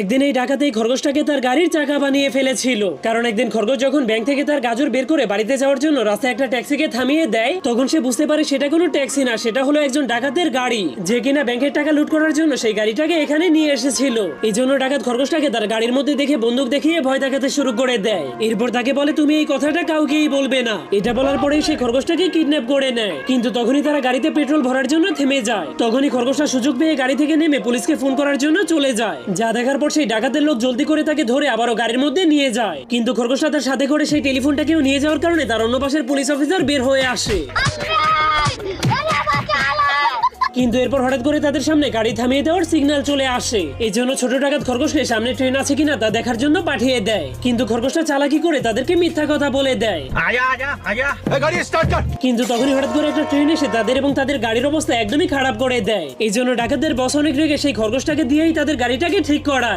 একদিন এই ডাকাত এই খরগোশটাকে তার গাড়ির চাকা বানিয়ে ফেলেছিল। কারণ একদিন খরগোশ যখন ব্যাংক থেকে তার গাজর বের করে বাড়িতে যাওয়ার জন্য রাস্তায় একটা ট্যাক্সিকে থামিয়ে দেয়, তখন সে বুঝতে পারে সেটা কোনো ট্যাক্সি না, সেটা হলো একজন ডাকাতের গাড়ি, যে কিনা ব্যাংকের টাকা লুট করার জন্য সেই গাড়িটাকে এখানে নিয়ে এসেছিল। এই জন্য ডাকাত খরগোশটাকে তার গাড়ির মধ্যে দেখে বন্দুক দেখিয়ে ভয় দেখাতে শুরু করে দেয়। এরপর তাকে বলে, তুমি এই কথাটা কাউকেই বলবে না। এটা বলার পরেই সেই খরগোশটাকে কিডন্যাপ করে নেয়। কিন্তু তখনই তারা গাড়িতে পেট্রোল ভরার জন্য থেমে যায়। তখনই খরগোশটা সুযোগ পেয়ে গাড়ি থেকে নেমে পুলিশকে ফোন করার জন্য চলে যায়। যা দেখার পর সেই ডাকাতের লোক জলদি করে তাকে ধরে আবারও গাড়ির মধ্যে নিয়ে যায়। কিন্তু খরগোশটা তার সাথে করে সেই টেলিফোনটাকেও নিয়ে যাওয়ার কারণে তার অন্য পাশের পুলিশ অফিসার বের হয়ে আসে। কিন্তু এরপর হঠাৎ করে তাদের সামনে গাড়ি থামিয়ে দেওয়ার সিগন্যাল চলে আসে। এই জন্য ছোট ডাকাত খরগোশকে সামনে ট্রেন আছে কিনা তা দেখার জন্য পাঠিয়ে দেয়। কিন্তু খরগোশটা চালাকি করে তাদেরকে মিথ্যা কথা বলে দেয়। কিন্তু তখনই হঠাৎ করে একটা ট্রেন এসে তাদের এবং তাদের গাড়ির অবস্থা একদমই খারাপ করে দেয়। এই জন্য ডাকাতদের বস অনেক রেগে সেই খরগোশটাকে দিয়েই তাদের গাড়িটাকে ঠিক করায়।